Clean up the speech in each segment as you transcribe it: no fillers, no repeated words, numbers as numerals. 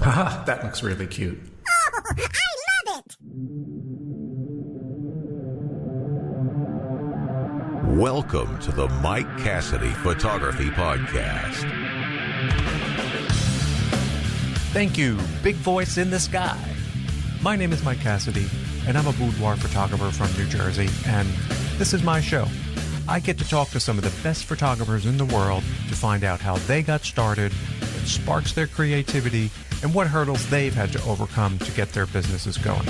Haha, that looks really cute. Oh, I love it! Welcome to the Mike Cassidy Photography Podcast. Thank you, big voice in the sky. My name is Mike Cassidy, and I'm a boudoir photographer from New Jersey, and this is my show. I get to talk to some of the best photographers in the world to find out how they got started, what sparks their creativity, and what hurdles they've had to overcome to get their businesses going.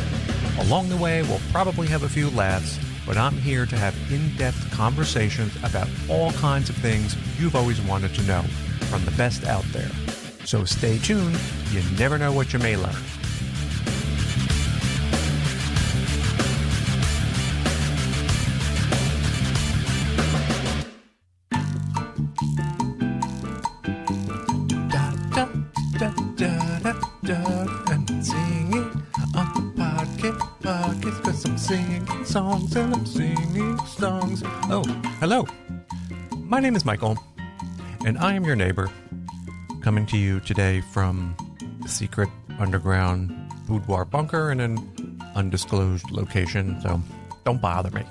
Along the way, we'll probably have a few laughs, but I'm here to have in-depth conversations about all kinds of things you've always wanted to know from the best out there. So stay tuned. You never know what you may learn. And singing on the podcast, 'cause I'm singing songs and I'm singing songs. Oh, hello. My name is Michael, and I am your neighbor, coming to you today from the secret underground boudoir bunker in an undisclosed location, so don't bother me.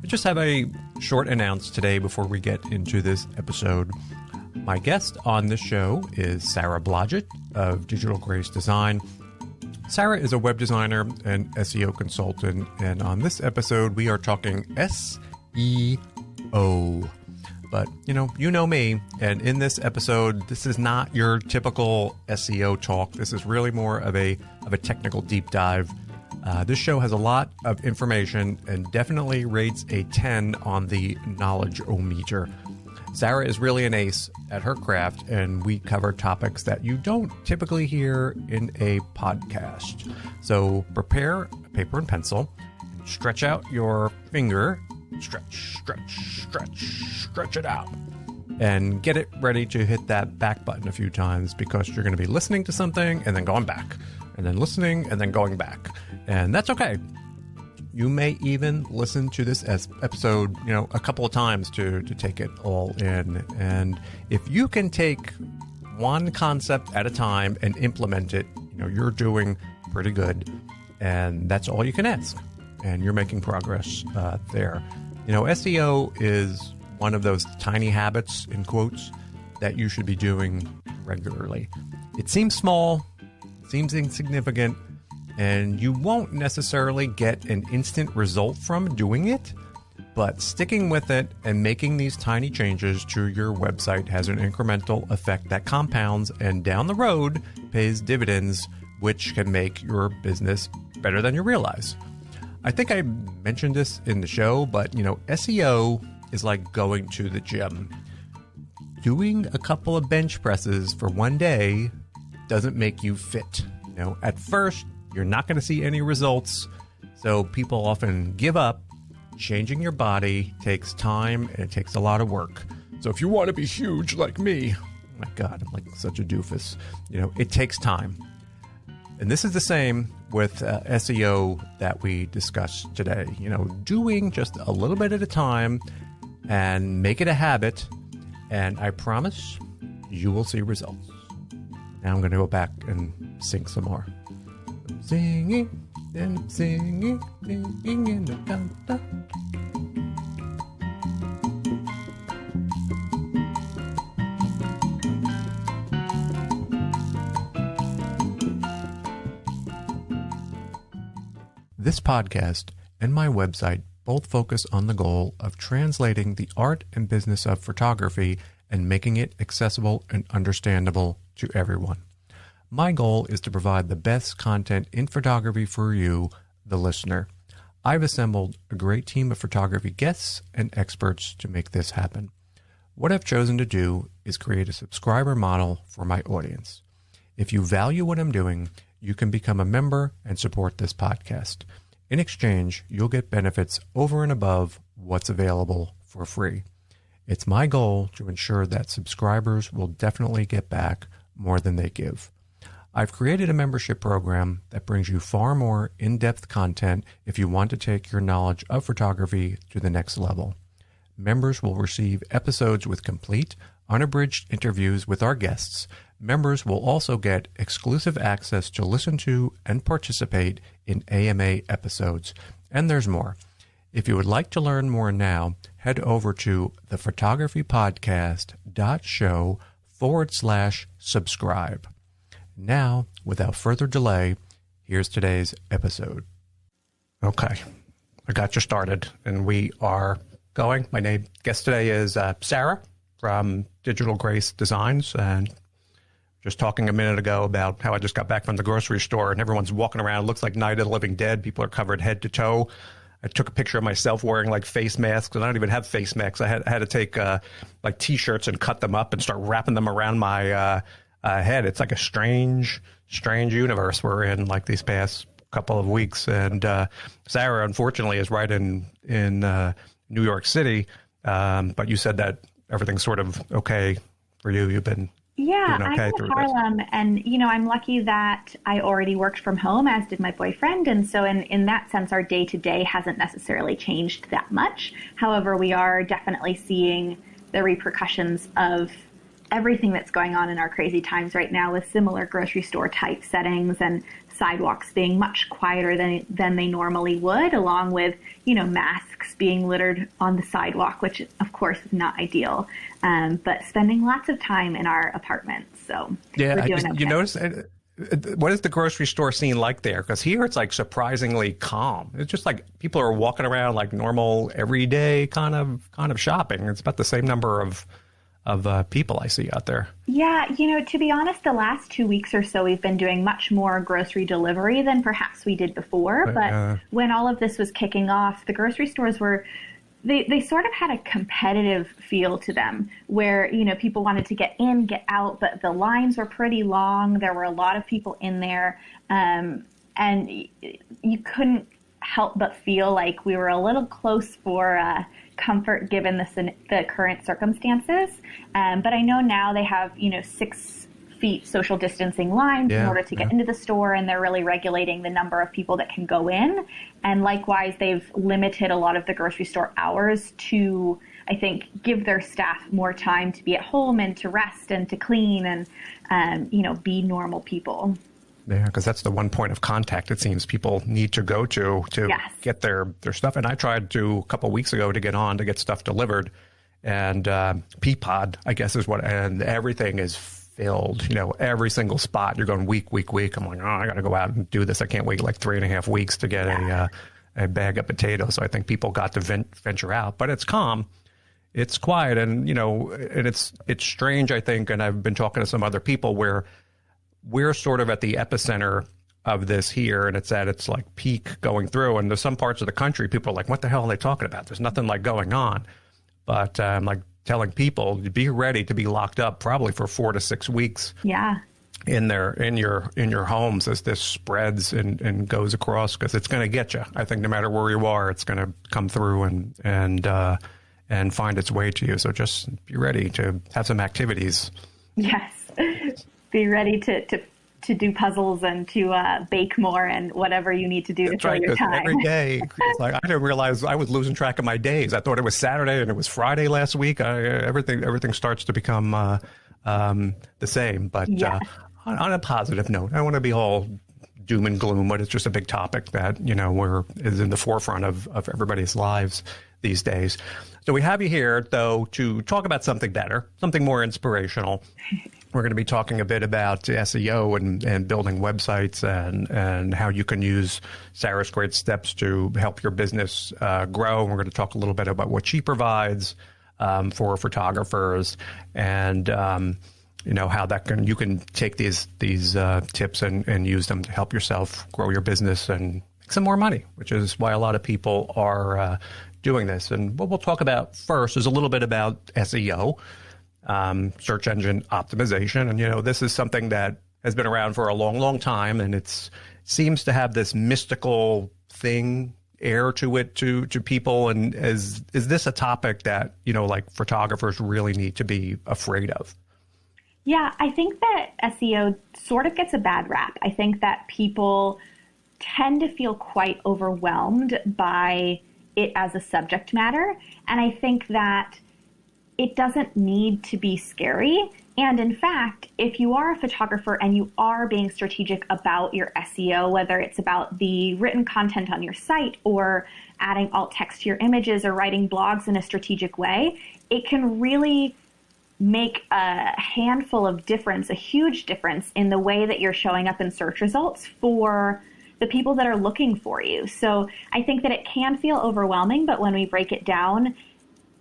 I just have a short announce today before we get into this episode. My guest on this show is Sarah Blodgett of Digital Grace Design. Sarah is a web designer and SEO consultant, and on this episode we are talking SEO. But, you know me, and in this episode, this is not your typical SEO talk. This is really more of a technical deep dive. This show has a lot of information and definitely rates a 10 on the knowledge-o-meter. Sarah is really an ace at her craft, and we cover topics that you don't typically hear in a podcast. So prepare a paper and pencil, and stretch out your finger, stretch it out, and get it ready to hit that back button a few times, because you're going to be listening to something and then going back, and then listening and then going back. And that's okay. You may even listen to this episode, a couple of times to take it all in. And if you can take one concept at a time and implement it, you're doing pretty good. And that's all you can ask. And you're making progress there. SEO is one of those tiny habits, in quotes, that you should be doing regularly. It seems small, seems insignificant, and you won't necessarily get an instant result from doing it, but sticking with it and making these tiny changes to your website has an incremental effect that compounds and down the road pays dividends, which can make your business better than you realize. I think I mentioned this in the show, but SEO is like going to the gym. Doing a couple of bench presses for one day doesn't make you fit. At first, you're not going to see any results, so people often give up. Changing your body takes time, and it takes a lot of work. So if you want to be huge like me, oh my God, I'm like such a doofus, it takes time. And this is the same with SEO that we discussed today. Doing just a little bit at a time and make it a habit, and I promise you will see results. Now I'm going to go back and sing some more. Singing and singing, singing in the da-da. This podcast and my website both focus on the goal of translating the art and business of photography and making it accessible and understandable to everyone. My goal is to provide the best content in photography for you, the listener. I've assembled a great team of photography guests and experts to make this happen. What I've chosen to do is create a subscriber model for my audience. If you value what I'm doing, you can become a member and support this podcast. In exchange, you'll get benefits over and above what's available for free. It's my goal to ensure that subscribers will definitely get back more than they give. I've created a membership program that brings you far more in-depth content if you want to take your knowledge of photography to the next level. Members will receive episodes with complete, unabridged interviews with our guests, Members will also get exclusive access to listen to and participate in AMA episodes. And there's more. If you would like to learn more now, head over to thephotographypodcast.show/subscribe. Now, without further delay, here's today's episode. Okay, I got you started, and we are going. My guest today is Sarah from Digital Grace Designs, and just talking a minute ago about how I just got back from the grocery store, and everyone's walking around. It looks like Night of the Living Dead. People are covered head to toe. I took a picture of myself wearing like face masks, and I don't even have face masks. I had to take like T-shirts and cut them up and start wrapping them around my head. It's like a strange universe we're in like these past couple of weeks. And Sarah, unfortunately, is right in New York City. But you said that everything's sort of okay for you. You've been doing okay I'm through in Harlem, this. and I'm lucky that I already worked from home, as did my boyfriend, and so in that sense, our day-to-day hasn't necessarily changed that much. However, we are definitely seeing the repercussions of everything that's going on in our crazy times right now, with similar grocery store type settings and sidewalks being much quieter than they normally would, along with, masks being littered on the sidewalk, which of course is not ideal, but spending lots of time in our apartments. So we're doing okay. You notice, what is the grocery store scene like there? Because here it's like surprisingly calm. It's just like people are walking around like normal, everyday kind of shopping. It's about the same number of people I see out there. Yeah, to be honest, the last 2 weeks or so, we've been doing much more grocery delivery than perhaps we did before. But when all of this was kicking off, the grocery stores they sort of had a competitive feel to them where, people wanted to get in, get out, but the lines were pretty long. There were a lot of people in there. And you couldn't help but feel like we were a little close for comfort given the current circumstances. But I know now they have, 6 feet social distancing lines in order to get into the store, and they're really regulating the number of people that can go in. And likewise, they've limited a lot of the grocery store hours to, I think, give their staff more time to be at home and to rest and to clean and, be normal people. Yeah, because that's the one point of contact it seems people need to go to get their stuff. And I tried to a couple of weeks ago to get stuff delivered, and Peapod, I guess, is and everything is filled. Every single spot you're going week. I'm like, I got to go out and do this. I can't wait like 3.5 weeks to get a bag of potatoes. So I think people got to venture out, but it's calm. It's quiet, and and it's strange, I think. And I've been talking to some other people where we're sort of at the epicenter of this here, and it's at its like peak going through. And there's some parts of the country, people are like, what the hell are they talking about? There's nothing like going on. But I'm like telling people, be ready to be locked up probably for 4 to 6 weeks. Yeah. In your homes as this spreads and goes across, because it's going to get you. I think no matter where you are, it's going to come through and find its way to you. So just be ready to have some activities. Yes. Be ready to do puzzles and to bake more and whatever you need to do to fill your time. Every day, it's like I didn't realize I was losing track of my days. I thought it was Saturday and it was Friday last week. Everything starts to become the same. But on a positive note, I don't want to be all doom and gloom, but it's just a big topic that is in the forefront of everybody's lives these days. So we have you here, though, to talk about something better, something more inspirational. We're going to be talking a bit about SEO and building websites and how you can use Sarah's great steps to help your business grow. We're going to talk a little bit about what she provides for photographers and how you can take these tips and use them to help yourself grow your business and make some more money, which is why a lot of people are doing this. And what we'll talk about first is a little bit about SEO. Search engine optimization. And, this is something that has been around for a long, long time. And it seems to have this mystical air to it to people. And is this a topic that, like photographers really need to be afraid of? Yeah, I think that SEO sort of gets a bad rap. I think that people tend to feel quite overwhelmed by it as a subject matter. And I think that it doesn't need to be scary. And in fact, if you are a photographer and you are being strategic about your SEO, whether it's about the written content on your site or adding alt text to your images or writing blogs in a strategic way, it can really make a handful of difference, a huge difference in the way that you're showing up in search results for the people that are looking for you. So I think that it can feel overwhelming, but when we break it down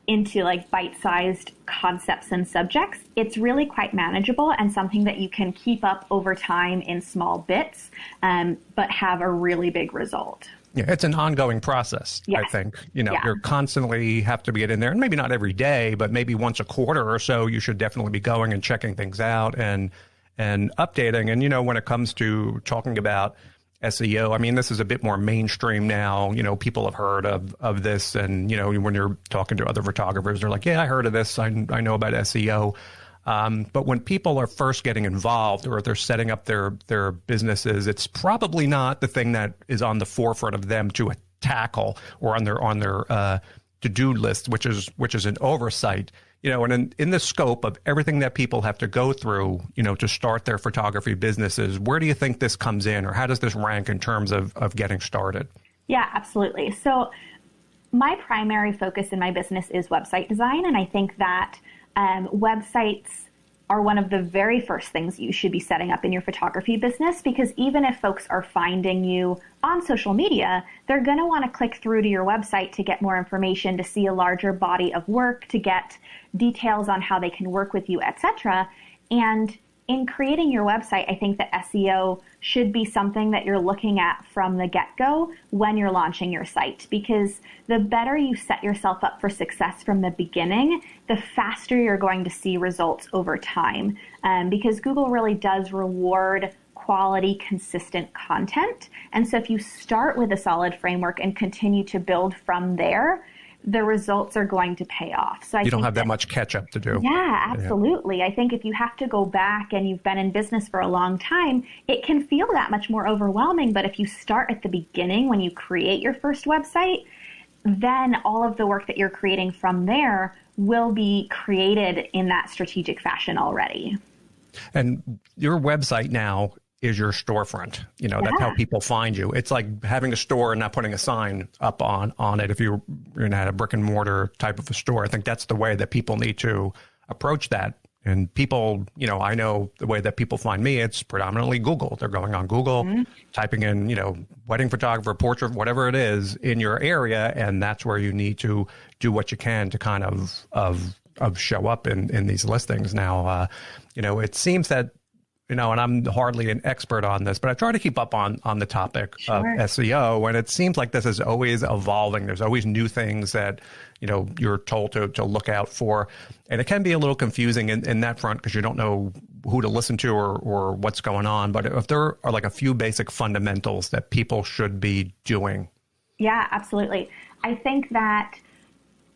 into like bite-sized concepts and subjects, it's really quite manageable and something that you can keep up over time in small bits, but have a really big result. Yeah, it's an ongoing process, Yes. I think. You're constantly have to get in there, and maybe not every day, but maybe once a quarter or so, you should definitely be going and checking things out and updating. And, when it comes to talking about SEO, I mean, this is a bit more mainstream now. People have heard of this, and, when you're talking to other photographers, they're like, yeah, I heard of this. I know about SEO. But when people are first getting involved or they're setting up their businesses, it's probably not the thing that is on the forefront of them to tackle or on their to-do list, which is an oversight. And in the scope of everything that people have to go through, to start their photography businesses, where do you think this comes in, or how does this rank in terms of getting started? Yeah, absolutely. So my primary focus in my business is website design, and I think that websites are one of the very first things you should be setting up in your photography business, because even if folks are finding you on social media, they're going to want to click through to your website to get more information, to see a larger body of work, to get details on how they can work with you, etc. And in creating your website, I think that SEO should be something that you're looking at from the get-go when you're launching your site, because the better you set yourself up for success from the beginning, the faster you're going to see results over time. Because Google really does reward quality, consistent content. And so if you start with a solid framework and continue to build from there, the results are going to pay off. So you don't have that much catch up to do. Yeah, absolutely. Yeah. I think if you have to go back and you've been in business for a long time, it can feel that much more overwhelming. But if you start at the beginning when you create your first website, then all of the work that you're creating from there will be created in that strategic fashion already. And your website now is your storefront. That's how people find you. It's like having a store and not putting a sign up on it. If you're in a brick and mortar type of a store, I think that's the way that people need to approach that. And people, I know the way that people find me, it's predominantly Google. They're going on Google, typing in, wedding photographer, portrait, whatever it is in your area. And that's where you need to do what you can to kind of show up in these listings. Now, it seems that, and I'm hardly an expert on this, but I try to keep up on the topic of SEO. And it seems like this is always evolving. There's always new things that, you're told to look out for. And it can be a little confusing in that front because you don't know who to listen to or what's going on. But if there are like a few basic fundamentals that people should be doing. Yeah, absolutely. I think that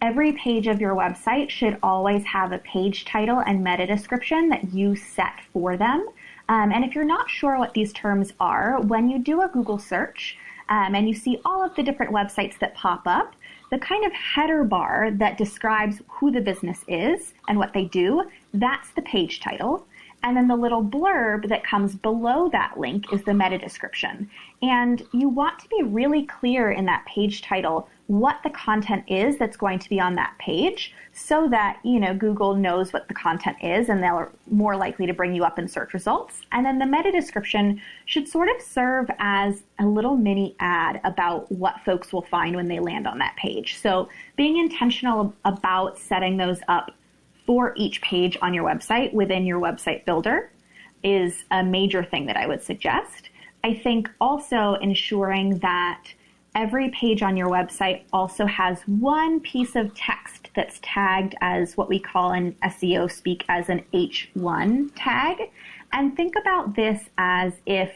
every page of your website should always have a page title and meta description that you set for them. And if you're not sure what these terms are, when you do a Google search and you see all of the different websites that pop up, the kind of header bar that describes who the business is and what they do, that's the page title. And then the little blurb that comes below that link is the meta description. And you want to be really clear in that page title what the content is that's going to be on that page so that, Google knows what the content is and they're more likely to bring you up in search results. And then the meta description should sort of serve as a little mini ad about what folks will find when they land on that page. So being intentional about setting those up for each page on your website within your website builder is a major thing that I would suggest. I think also ensuring that every page on your website also has one piece of text that's tagged as what we call in SEO speak as an H1 tag. And think about this as if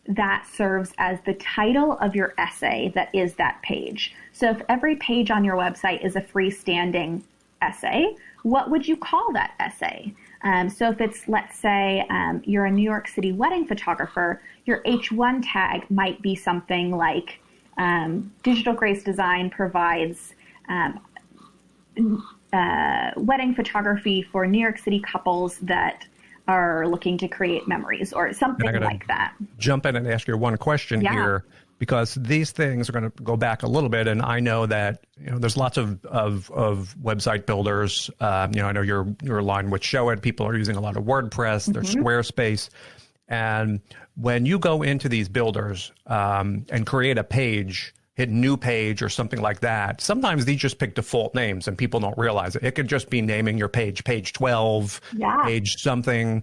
that serves as the title of your essay that is that page. So if every page on your website is a freestanding essay, what would you call that essay? So if it's, let's say, you're a New York City wedding photographer, your H1 tag might be something like Digital Grace Design provides wedding photography for New York City couples that are looking to create memories or something like that. Jump in and ask you one question here, because these things are going to go back a little bit. And I know that, there's lots of website builders. I know you're aligned with Showit. People are using a lot of WordPress, there's Squarespace. And when you go into these builders and create a page, hit new page or something like that, sometimes these just pick default names and people don't realize it. It could just be naming your page 12, page something.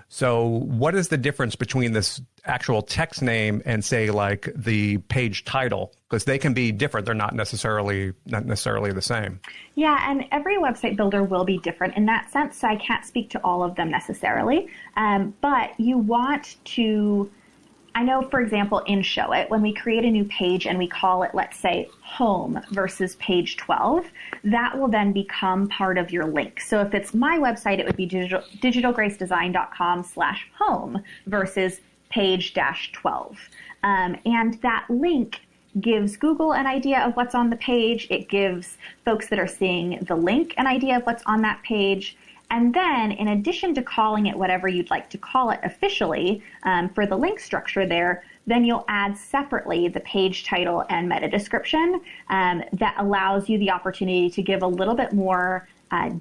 So what is the difference between this actual text name and say like the page title? Because they can be different. They're not necessarily the same. Yeah, and every website builder will be different in that sense. So I can't speak to all of them necessarily. But you want to, I know, for example, in Showit, when we create a new page and we call it, let's say, home versus page 12, that will then become part of your link. So if it's my website, it would be digitalgracedesign.com/home versus page-12. And that link gives Google an idea of what's on the page. It gives folks that are seeing the link an idea of what's on that page. And then, in addition to calling it whatever you'd like to call it officially for the link structure there, then you'll add separately the page title and meta description that allows you the opportunity to give a little bit more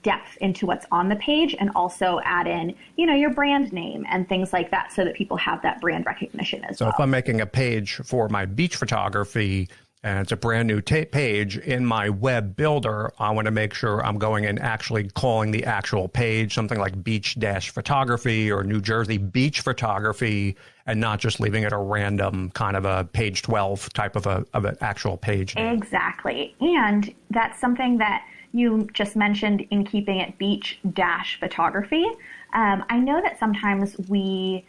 depth into what's on the page, and also add in, your brand name and things like that, so that people have that brand recognition as well. So if I'm making a page for my beach photography, and it's a brand new page in my web builder, I want to make sure I'm going and actually calling the actual page something like beach-photography or New Jersey beach photography, and not just leaving it a random kind of a page 12 type of an actual page name. Exactly. And that's something that you just mentioned in keeping it beach-photography. I know that sometimes we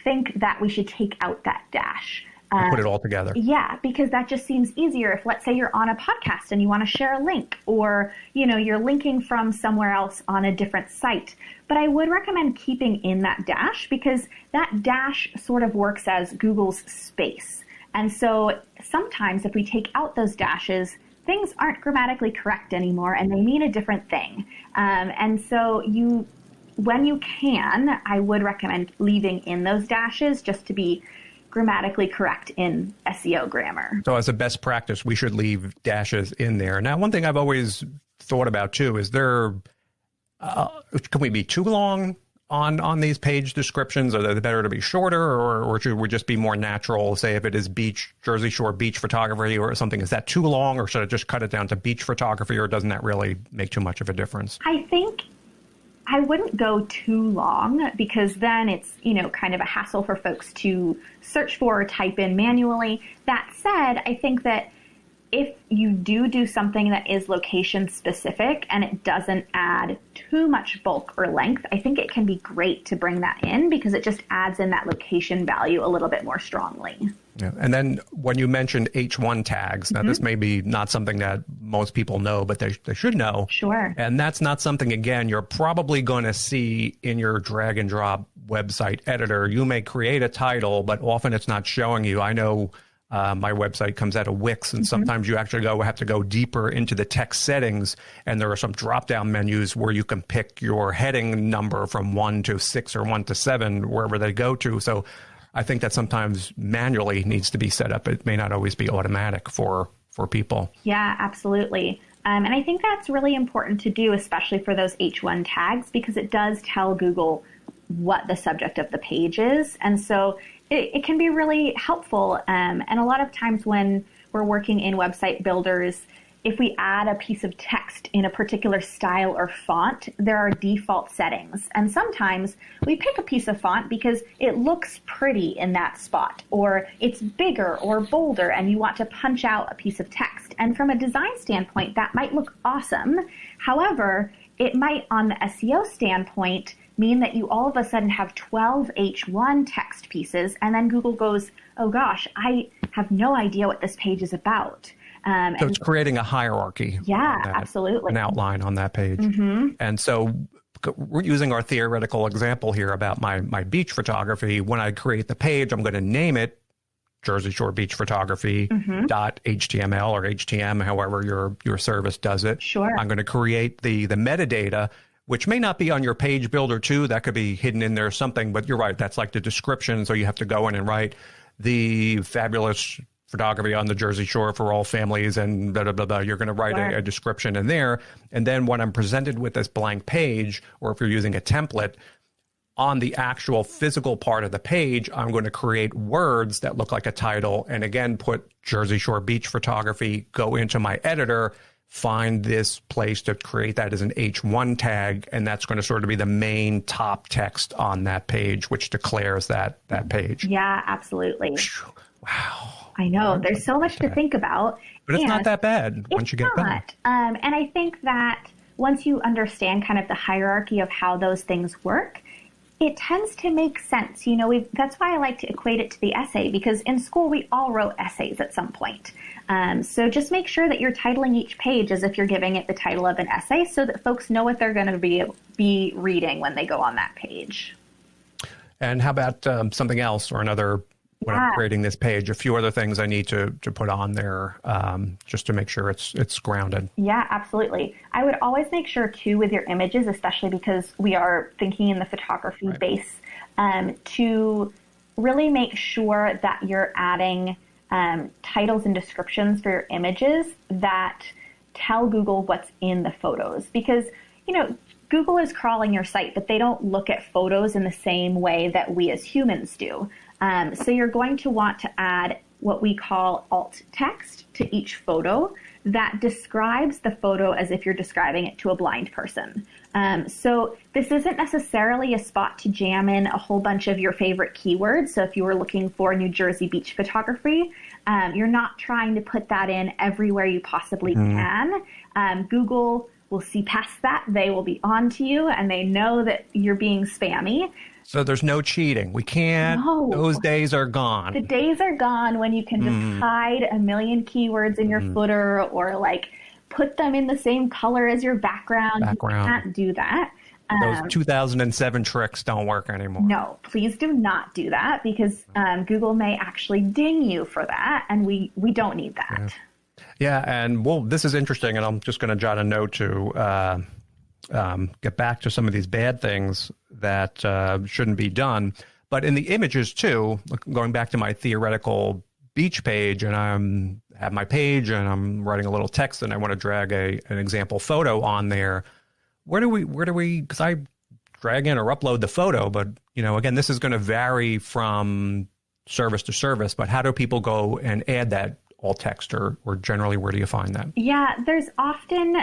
think that we should take out that dash. Put it all together. Yeah, because that just seems easier. If, let's say, you're on a podcast and you want to share a link, or, you're linking from somewhere else on a different site. But I would recommend keeping in that dash, because that dash sort of works as Google's space. And so sometimes if we take out those dashes, things aren't grammatically correct anymore, and they mean a different thing. And so when you can, I would recommend leaving in those dashes just to be grammatically correct in SEO grammar. So as a best practice, we should leave dashes in there. Now, one thing I've always thought about too is can we be too long on these page descriptions? Are they better to be shorter, or should we just be more natural? Say if it is Jersey Shore beach photography or something, is that too long, or should I just cut it down to beach photography, or doesn't that really make too much of a difference? I think I wouldn't go too long, because then it's, kind of a hassle for folks to search for or type in manually. That said, I think that if you do something that is location specific and it doesn't add too much bulk or length, I think it can be great to bring that in, because it just adds in that location value a little bit more strongly. Yeah. And then when you mentioned H1 tags, now this may be not something that most people know, but they should know. Sure. And that's not something, again, you're probably going to see in your drag and drop website editor. You may create a title, but often it's not showing you. I know my website comes out of Wix, and sometimes you actually have to go deeper into the text settings, and there are some drop-down menus where you can pick your heading number from 1 to 6 or 1 to 7, wherever they go to. So I think that sometimes manually needs to be set up. It may not always be automatic for people. Yeah, absolutely. And I think that's really important to do, especially for those H1 tags, because it does tell Google what the subject of the page is. And so it can be really helpful. And a lot of times when we're working in website builders, if we add a piece of text in a particular style or font, there are default settings. And sometimes we pick a piece of font because it looks pretty in that spot, or it's bigger or bolder, and you want to punch out a piece of text. And from a design standpoint, that might look awesome. However, it might, on the SEO standpoint, mean that you all of a sudden have 12 H1 text pieces, and then Google goes, oh gosh, I have no idea what this page is about. So it's creating a hierarchy. Yeah, absolutely. An outline on that page. And so we're using our theoretical example here about my beach photography. When I create the page, I'm going to name it Jersey Shore Beach Photography .html or HTML, however your service does it. Sure. I'm going to create the metadata, which may not be on your page builder too. That could be hidden in there or something, but you're right. That's like the description. So you have to go in and write the fabulous photography on the Jersey Shore for all families and blah, blah, blah, blah. You're going to write a description in there. And then when I'm presented with this blank page, or if you're using a template, on the actual physical part of the page, I'm going to create words that look like a title. And again, put Jersey Shore Beach Photography, go into my editor, find this place to create that as an H1 tag. And that's going to sort of be the main top text on that page, which declares that page. Yeah, absolutely. Wow. I know. There's so much to think about. But it's not that bad once you get back. And I think that once you understand kind of the hierarchy of how those things work, it tends to make sense. You know, that's why I like to equate it to the essay, because in school we all wrote essays at some point. So just make sure that you're titling each page as if you're giving it the title of an essay so that folks know what they're going to be reading when they go on that page. And how about something else or another, when I'm creating this page, a few other things I need to put on there just to make sure it's grounded? Yeah, absolutely. I would always make sure too with your images, especially because we are thinking in the photography base, to really make sure that you're adding titles and descriptions for your images that tell Google what's in the photos. Because, you know, Google is crawling your site, but they don't look at photos in the same way that we as humans do. So you're going to want to add what we call alt text to each photo that describes the photo as if you're describing it to a blind person. So this isn't necessarily a spot to jam in a whole bunch of your favorite keywords. So if you were looking for New Jersey beach photography, you're not trying to put that in everywhere you possibly can. Google will see past that. They will be on to you, and they know that you're being spammy. So there's no cheating. We can't. No. Those days are gone. The days are gone when you can just hide a million keywords in your footer or like put them in the same color as your background. You can't do that. Those 2007 tricks don't work anymore. No, please do not do that, because Google may actually ding you for that, and we don't need that. Yeah, and well, this is interesting, and I'm just going to jot a note to get back to some of these bad things that shouldn't be done. But in the images too, going back to my theoretical beach page, and I have my page and I'm writing a little text and I want to drag an example photo on there. Where do we, because I drag in or upload the photo, but you know, again, this is going to vary from service to service, but how do people go and add that alt text, or generally where do you find that? Yeah, there's often,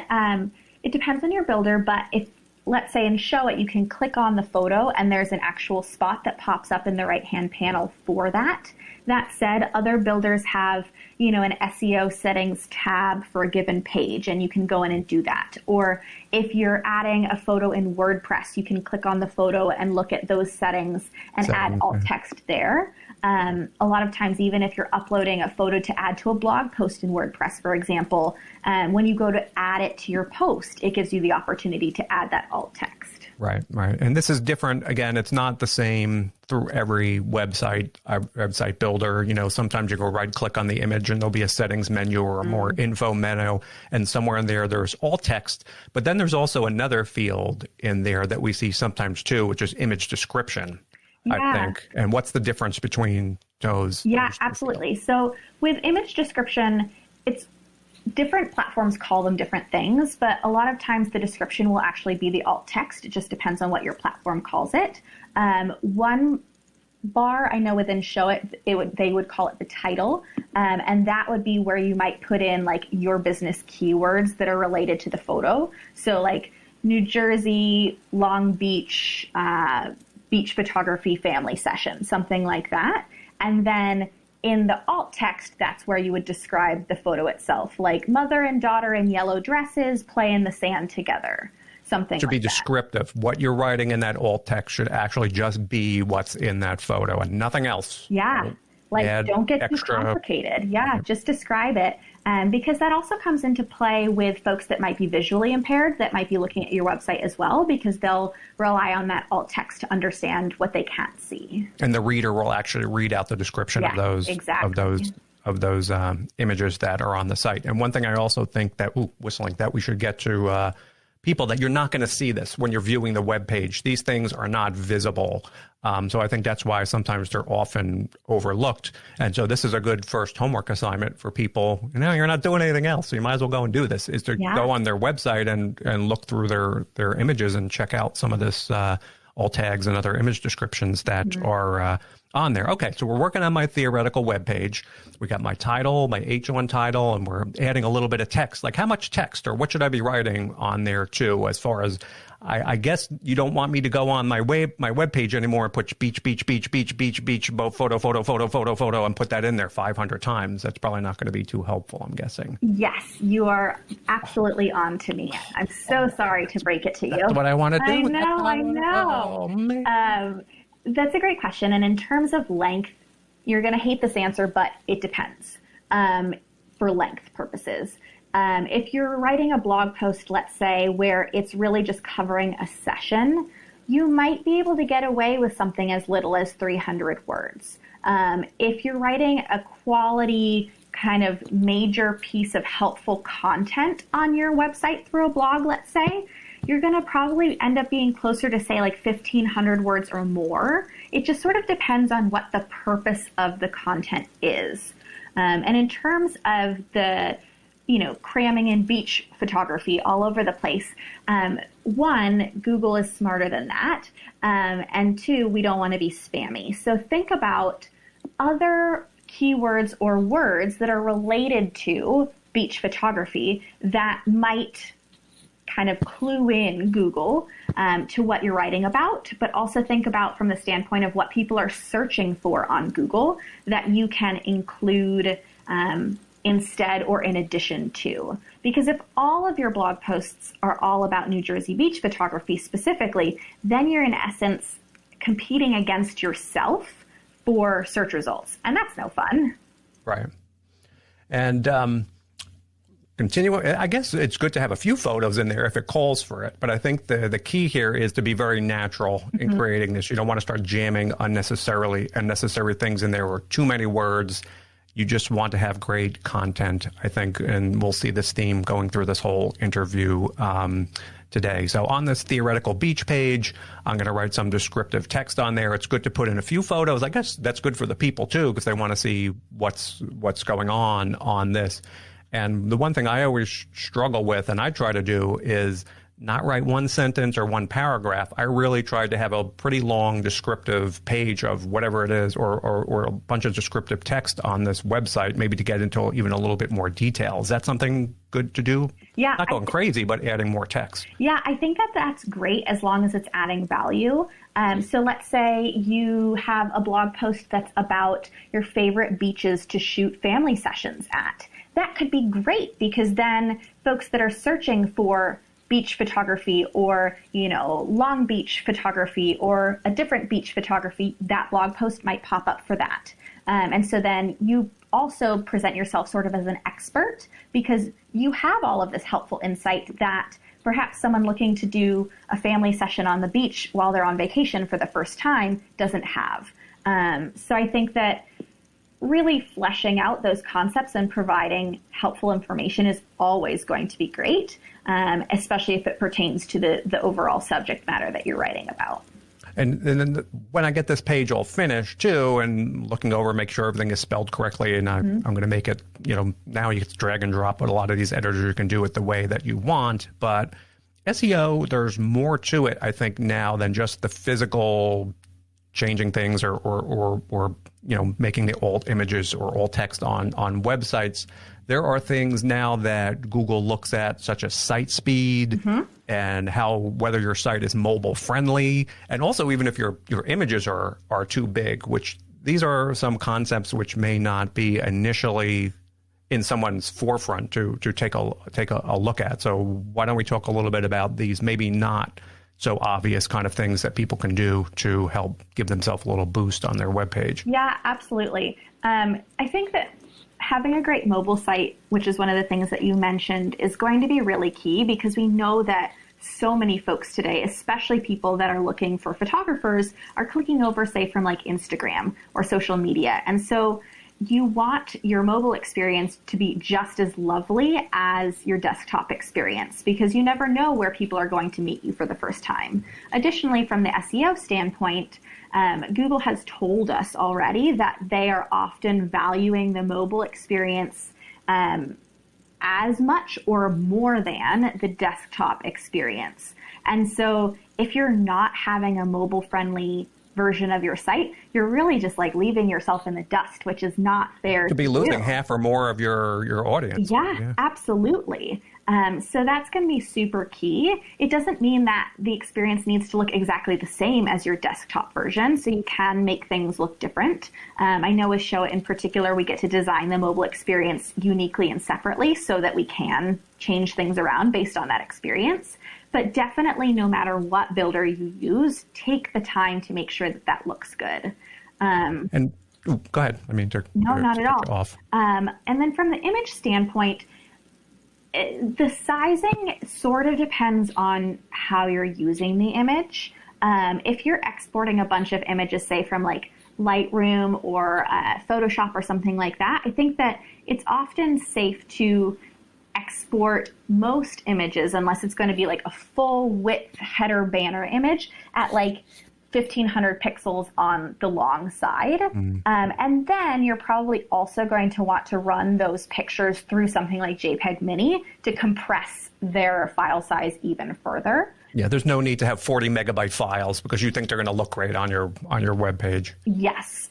it depends on your builder, but if, let's say in Show It, you can click on the photo and there's an actual spot that pops up in the right-hand panel for that. That said, other builders have, you know, an SEO settings tab for a given page, and you can go in and do that. Or if you're adding a photo in WordPress, you can click on the photo and look at those settings and add alt text there. A lot of times, even if you're uploading a photo to add to a blog post in WordPress, for example, when you go to add it to your post, it gives you the opportunity to add that alt text. Right. And this is different. Again, it's not the same through every website builder. You know, sometimes you go right click on the image and there'll be a settings menu or a more info menu, and somewhere in there, there's alt text. But then there's also another field in there that we see sometimes too, which is image description. Yeah. I think. And what's the difference between those? Yeah, absolutely. So with image description, it's different platforms call them different things, but a lot of times the description will actually be the alt text. It just depends on what your platform calls it. One bar I know within Show It, they would call it the title, and that would be where you might put in like your business keywords that are related to the photo. So like New Jersey, Long Beach, beach photography family session, something like that. And then in the alt text, that's where you would describe the photo itself, like mother and daughter in yellow dresses play in the sand together, something to like be that. Descriptive. What you're writing in that alt text should actually just be what's in that photo and nothing else. Yeah. Like, don't get too complicated. Yeah, just describe it. Because that also comes into play with folks that might be visually impaired, that might be looking at your website as well, because they'll rely on that alt text to understand what they can't see. And the reader will actually read out the description of those images that are on the site. And one thing I also think that, that we should get to people that you're not going to see this when you're viewing the web page. These things are not visible. So I think that's why sometimes they're often overlooked. And so this is a good first homework assignment for people. You're not doing anything else, so you might as well go and do this, is to go on their website and look through their images and check out some of this alt tags and other image descriptions that are on there. Okay, so we're working on my theoretical web page. We got my title, my H1 title, and we're adding a little bit of text. Like, how much text, or what should I be writing on there too? As far as, I guess you don't want me to go on my web page anymore and put beach, photo, and put that in there 500 times. That's probably not going to be too helpful, I'm guessing. Yes, you are absolutely on to me. I'm so sorry to break it to you. That's what I want to do. I know. Oh, man. That's a great question. And in terms of length, you're going to hate this answer, but it depends for length purposes. If you're writing a blog post, let's say, where it's really just covering a session, you might be able to get away with something as little as 300 words. If you're writing a quality kind of major piece of helpful content on your website through a blog, let's say, you're going to probably end up being closer to, say, like 1,500 words or more. It just sort of depends on what the purpose of the content is. And in terms of the, cramming in beach photography all over the place, one, Google is smarter than that. And two, we don't want to be spammy. So think about other keywords or words that are related to beach photography that might kind of clue in Google to what you're writing about, but also think about from the standpoint of what people are searching for on Google that you can include instead or in addition to. Because if all of your blog posts are all about New Jersey beach photography specifically, then you're in essence competing against yourself for search results. And that's no fun. Right. And I guess it's good to have a few photos in there if it calls for it. But I think the key here is to be very natural in creating this. You don't want to start jamming unnecessary things in there or too many words. You just want to have great content, I think. And we'll see this theme going through this whole interview today. So on this theoretical beach page, I'm going to write some descriptive text on there. It's good to put in a few photos. I guess that's good for the people too, because they want to see what's going on this. And the one thing I always struggle with, and I try to do, is not write one sentence or one paragraph. I really tried to have a pretty long descriptive page of whatever it is, or a bunch of descriptive text on this website, maybe to get into even a little bit more detail. Is that something good to do? Yeah. Not going crazy, but adding more text. Yeah, I think that's great as long as it's adding value. So let's say you have a blog post that's about your favorite beaches to shoot family sessions at. That could be great, because then folks that are searching for beach photography or, Long Beach photography or a different beach photography, that blog post might pop up for that. And so then you also present yourself sort of as an expert, because you have all of this helpful insight that perhaps someone looking to do a family session on the beach while they're on vacation for the first time doesn't have. So I think that really fleshing out those concepts and providing helpful information is always going to be great, especially if it pertains to the overall subject matter that you're writing about. And then when I get this page all finished too, and looking over, make sure everything is spelled correctly, and I'm going to make it, now you can drag and drop what a lot of these editors can do it the way that you want. But SEO, there's more to it, I think, now than just the physical changing things or making the alt images or alt text on websites. There are things now that Google looks at, such as site speed and whether your site is mobile friendly, and also even if your images are too big, which these are some concepts which may not be initially in someone's forefront to take a look at. So why don't we talk a little bit about these maybe not so obvious kind of things that people can do to help give themselves a little boost on their webpage. Yeah, absolutely. I think that having a great mobile site, which is one of the things that you mentioned, is going to be really key, because we know that so many folks today, especially people that are looking for photographers, are clicking over, say, from like Instagram or social media. And so you want your mobile experience to be just as lovely as your desktop experience, because you never know where people are going to meet you for the first time. Additionally, from the SEO standpoint, Google has told us already that they are often valuing the mobile experience as much or more than the desktop experience. And so if you're not having a mobile-friendly version of your site, you're really just like leaving yourself in the dust, which is not fair to be losing half or more of your audience. Yeah, absolutely. So that's going to be super key. It doesn't mean that the experience needs to look exactly the same as your desktop version, so you can make things look different. I know with Show It in particular, we get to design the mobile experience uniquely and separately so that we can change things around based on that experience. But definitely, no matter what builder you use, take the time to make sure that that looks good. And go ahead. I mean, no, not at all. Off. And then from the image standpoint, the sizing sort of depends on how you're using the image. If you're exporting a bunch of images, say from like Lightroom or Photoshop or something like that, I think that it's often safe to export most images, unless it's going to be like a full width header banner image, at like 1,500 pixels on the long side. And then you're probably also going to want to run those pictures through something like JPEG Mini to compress their file size even further. Yeah, there's no need to have 40 megabyte files because you think they're going to look great on your web page. Yes.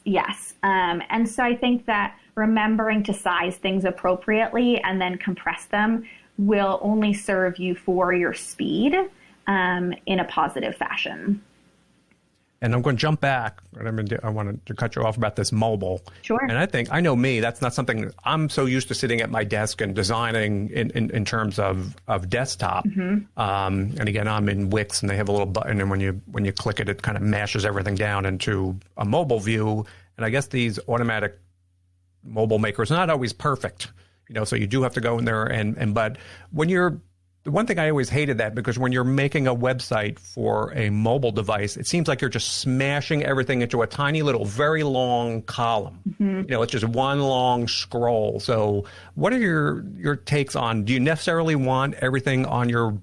And so I think that remembering to size things appropriately and then compress them will only serve you for your speed in a positive fashion. And I'm going to jump back. I wanted to cut you off about this mobile. Sure. And I know me, that's not something I'm so used to sitting at my desk and designing in terms of desktop. And again, I'm in Wix and they have a little button, and when you click it, it kind of mashes everything down into a mobile view. And I guess these automatic mobile makers are not always perfect, so you do have to go in there but when the one thing I always hated that, because when you're making a website for a mobile device, it seems like you're just smashing everything into a tiny little, very long column. It's just one long scroll. So what are your takes on, do you necessarily want everything on your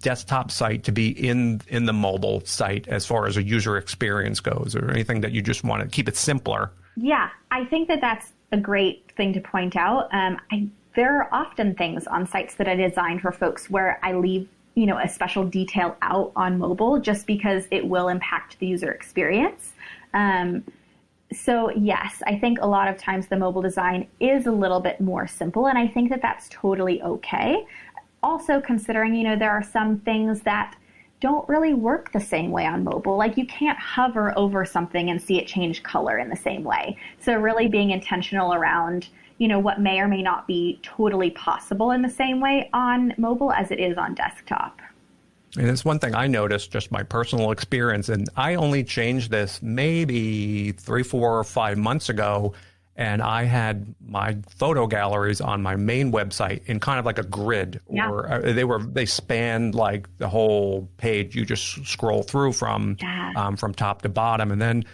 desktop site to be in the mobile site as far as a user experience goes, or anything that you just want to keep it simpler? Yeah, I think that that's a great thing to point out. There are often things on sites that I design for folks where I leave, a special detail out on mobile just because it will impact the user experience. So yes, I think a lot of times the mobile design is a little bit more simple, and I think that that's totally okay. Also considering, there are some things that don't really work the same way on mobile. Like you can't hover over something and see it change color in the same way. So really being intentional around what may or may not be totally possible in the same way on mobile as it is on desktop. And it's one thing I noticed, just my personal experience, and I only changed this maybe 3, 4, or 5 months ago, and I had my photo galleries on my main website in kind of like a grid, or they spanned like the whole page. You just scroll through from top to bottom, and then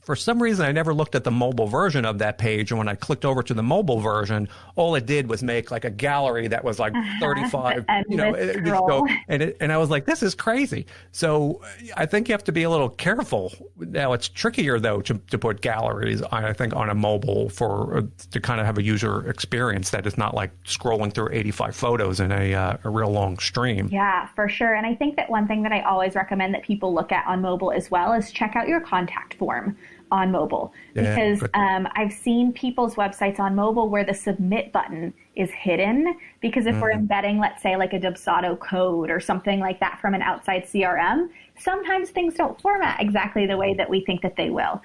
for some reason, I never looked at the mobile version of that page. And when I clicked over to the mobile version, all it did was make like a gallery that was like 35, and I was like, this is crazy. So I think you have to be a little careful. Now it's trickier though to put galleries, I think, on a mobile to kind of have a user experience that is not like scrolling through 85 photos in a real long stream. Yeah, for sure. And I think that one thing that I always recommend that people look at on mobile as well is check out your contact form on mobile, because I've seen people's websites on mobile where the submit button is hidden, because if we're embedding, let's say, like a Dubsado code or something like that from an outside CRM, sometimes things don't format exactly the way that we think that they will.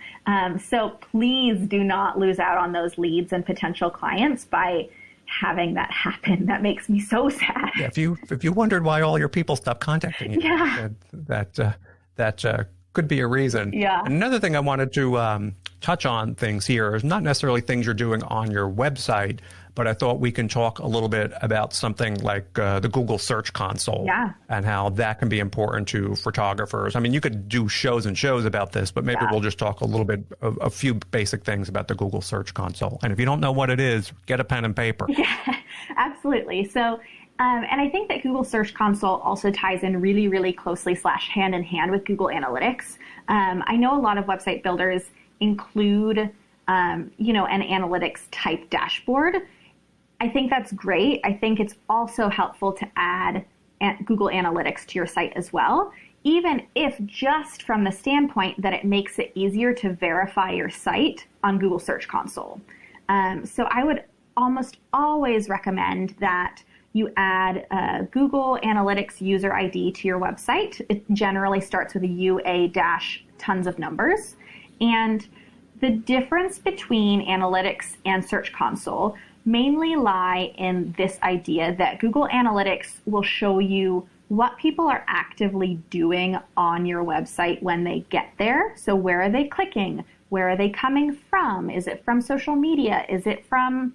So please do not lose out on those leads and potential clients by having that happen. That makes me so sad. Yeah, if you wondered why all your people stopped contacting you, that could be a reason. Yeah. Another thing I wanted to touch on things here is not necessarily things you're doing on your website, but I thought we can talk a little bit about something like the Google Search Console and how that can be important to photographers. I mean, you could do shows and shows about this, but maybe we'll just talk a little bit of a few basic things about the Google Search Console. And if you don't know what it is, get a pen and paper. Yeah, absolutely. So, and I think that Google Search Console also ties in really, really closely / hand in hand with Google Analytics. I know a lot of website builders include, an analytics type dashboard. I think that's great. I think it's also helpful to add Google Analytics to your site as well, even if just from the standpoint that it makes it easier to verify your site on Google Search Console. So I would almost always recommend that you add a Google Analytics user ID to your website. It generally starts with a UA dash tons of numbers. And the difference between Analytics and Search Console mainly lie in this idea that Google Analytics will show you what people are actively doing on your website when they get there. So where are they clicking? Where are they coming from? Is it from social media? Is it from,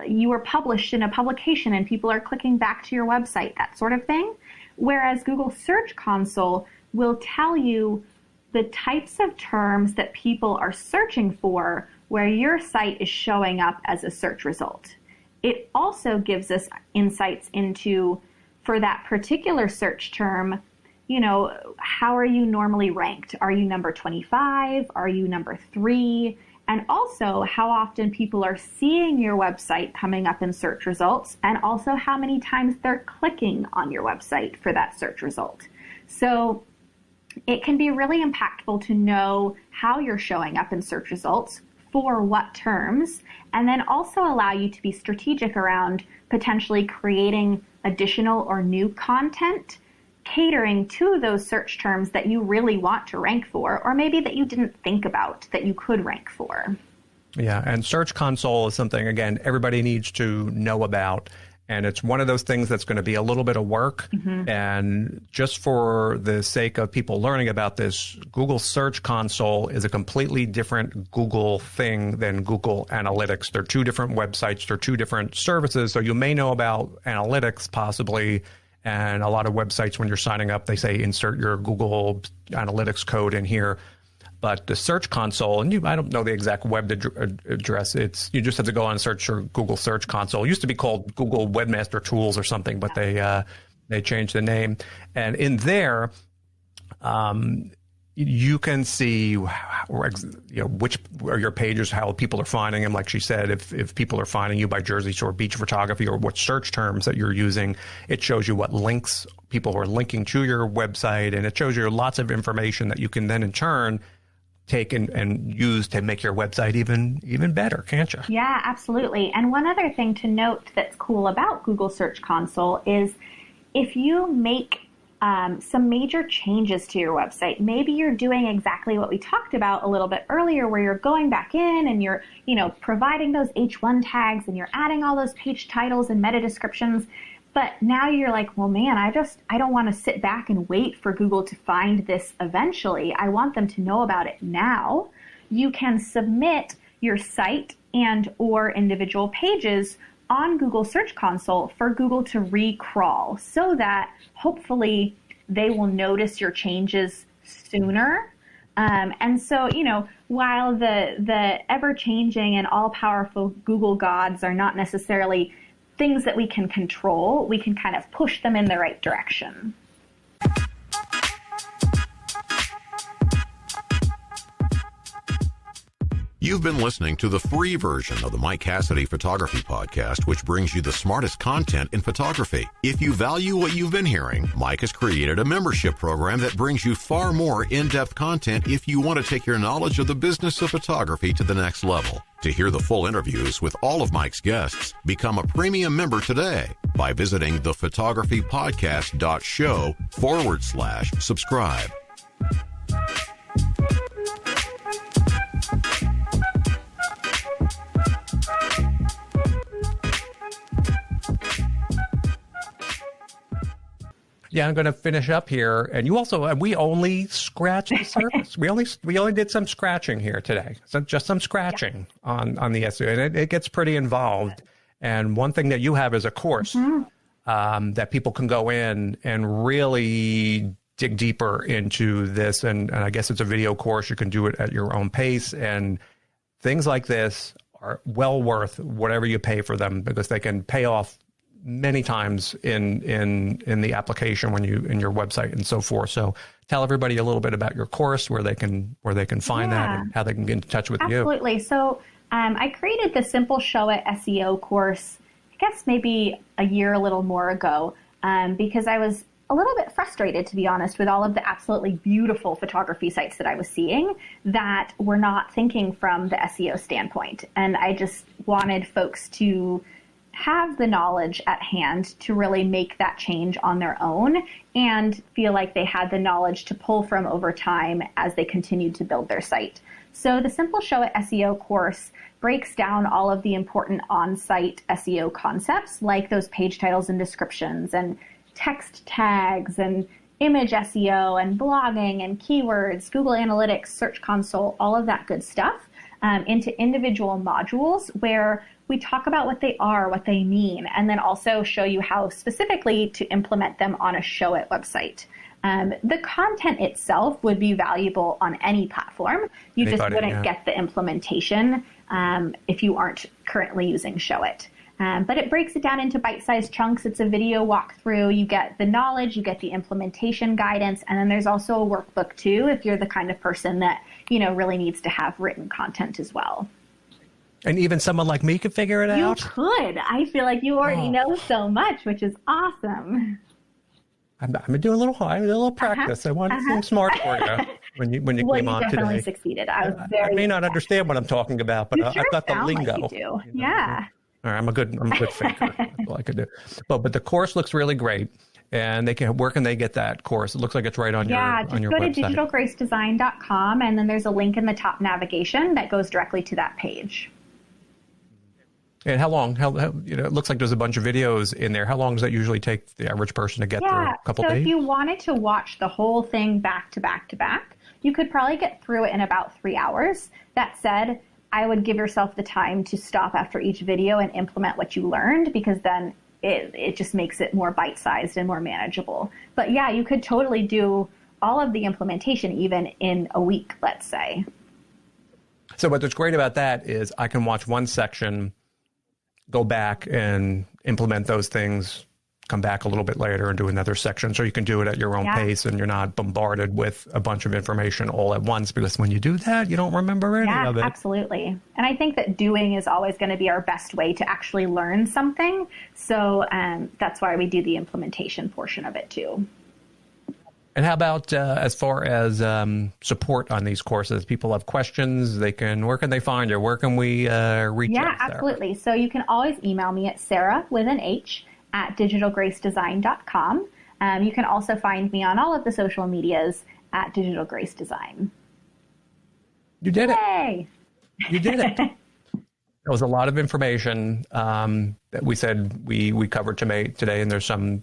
you were published in a publication and people are clicking back to your website, that sort of thing. Whereas Google Search Console will tell you the types of terms that people are searching for where your site is showing up as a search result. It also gives us insights into, for that particular search term, how are you normally ranked? Are you number 25? Are you number 3? And also how often people are seeing your website coming up in search results, and also how many times they're clicking on your website for that search result. So it can be really impactful to know how you're showing up in search results, for what terms, and then also allow you to be strategic around potentially creating additional or new content catering to those search terms that you really want to rank for, or maybe that you didn't think about that you could rank for. Yeah, and Search Console is something, again, everybody needs to know about. And it's one of those things that's going to be a little bit of work. Mm-hmm. And just for the sake of people learning about this, Google Search Console is a completely different Google thing than Google Analytics. They're two different websites. They're two different services. So you may know about Analytics possibly. And a lot of websites, when you're signing up, they say insert your Google Analytics code in here. But the Search Console, and I don't know the exact web address. You just have to go on and search your Google Search Console. It used to be called Google Webmaster Tools or something, but they changed the name. And in there, you can see which are your pages, how people are finding them. Like she said, if people are finding you by Jersey Shore beach photography or what search terms that you're using, it shows you what links people are linking to your website, and it shows you lots of information that you can then in turn take and use to make your website even better, can't you? Yeah, absolutely. And one other thing to note that's cool about Google Search Console is if you make some major changes to your website, maybe you're doing exactly what we talked about a little bit earlier, where you're going back in and you're, providing those H1 tags and you're adding all those page titles and meta descriptions. But now you're like, well, man, I don't want to sit back and wait for Google to find this eventually. I want them to know about it now. You can submit your site and or individual pages on Google Search Console for Google to recrawl, so that hopefully they will notice your changes sooner. And so, while the ever-changing and all-powerful Google gods are not necessarily things that we can control, we can kind of push them in the right direction. You've been listening to the free version of the Mike Cassidy Photography Podcast, which brings you the smartest content in photography. If you value what you've been hearing, Mike has created a membership program that brings you far more in-depth content if you want to take your knowledge of the business of photography to the next level. To hear the full interviews with all of Mike's guests, become a premium member today by visiting thephotographypodcast.show/subscribe. Yeah, I'm going to finish up here. And you also, we only scratched the surface. we only did some scratching here today. So just some scratching on the SEO. And it gets pretty involved. And one thing that you have is a course that people can go in and really dig deeper into this. And I guess it's a video course. You can do it at your own pace. And things like this are well worth whatever you pay for them, because they can pay off many times in the application when you in your website and so forth. So tell everybody a little bit about your course, where they can find that, and how they can get in touch with you. Absolutely. So I created the Simple Show It SEO course, I guess maybe a year, a little more ago, because I was a little bit frustrated, to be honest, with all of the absolutely beautiful photography sites that I was seeing that were not thinking from the SEO standpoint. And I just wanted folks to have the knowledge at hand to really make that change on their own and feel like they had the knowledge to pull from over time as they continued to build their site. So the Simple Show It SEO course breaks down all of the important on-site SEO concepts, like those page titles and descriptions and text tags and image SEO and blogging and keywords, Google Analytics, Search Console, all of that good stuff, into individual modules where we talk about what they are, what they mean, and then also show you how specifically to implement them on a Show It website. The content itself would be valuable on any platform. You just wouldn't get the implementation if you aren't currently using Show It. But it breaks it down into bite-sized chunks. It's a video walkthrough. You get the knowledge, you get the implementation guidance, and then there's also a workbook too if you're the kind of person that, really needs to have written content as well. And even someone like me could figure it out? You could. I feel like you already know so much, which is awesome. I'm going to do a little practice. I want to seem smart for you when you came on today. You definitely succeeded. I may not understand what I'm talking about, but I've got the lingo. Like you do. Yeah. All right, I'm a good faker. That's all I could do. But the course looks really great. And where can they get that course? It looks like it's right on your website. Yeah, just go to digitalgracedesign.com, and then there's a link in the top navigation that goes directly to that page. And how long? It looks like there's a bunch of videos in there. How long does that usually take the average person to get through? A couple days? So if you wanted to watch the whole thing back to back to back, you could probably get through it in about 3 hours. That said, I would give yourself the time to stop after each video and implement what you learned, because then it just makes it more bite-sized and more manageable. But yeah, you could totally do all of the implementation even in a week, let's say. So what's great about that is I can watch one section, go back and implement those things, come back a little bit later and do another section. So you can do it at your own pace, and you're not bombarded with a bunch of information all at once, because when you do that, you don't remember any of it. Yeah, absolutely. And I think that doing is always going to be our best way to actually learn something. So that's why we do the implementation portion of it too. And how about as far as support on these courses? People have questions. Where can they find you? Where can we reach out? Yeah, absolutely. So you can always email me at Sarah with an H at digitalgracedesign.com. You can also find me on all of the social medias at Digital Grace Design. You did Yay! it. You did it. That was a lot of information that we said we covered today, and there's some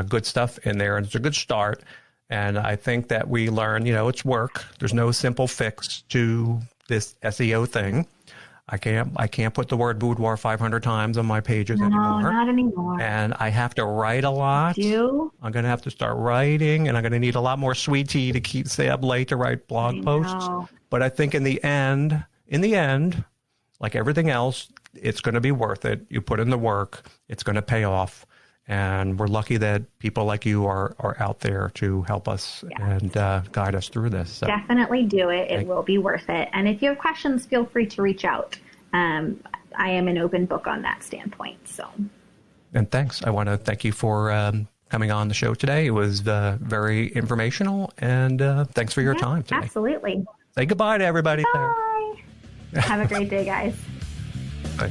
good stuff in there, and it's a good start. And I think that we learned, it's work. There's no simple fix to this SEO thing. I can't put the word boudoir 500 times on my pages anymore. No, not anymore. And I have to write a lot. I'm going to have to start writing, and I'm going to need a lot more sweet tea to stay up late to write blog posts. But I think in the end, like everything else, it's going to be worth it. You put in the work, it's going to pay off. And we're lucky that people like you are out there to help us and guide us through this. So. Definitely do it. It will be worth it. And if you have questions, feel free to reach out. I am an open book on that standpoint. So. And thanks. I want to thank you for coming on the show today. It was very informational. And thanks for your time today. Absolutely. Say goodbye to everybody. Bye. Have a great day, guys. Bye.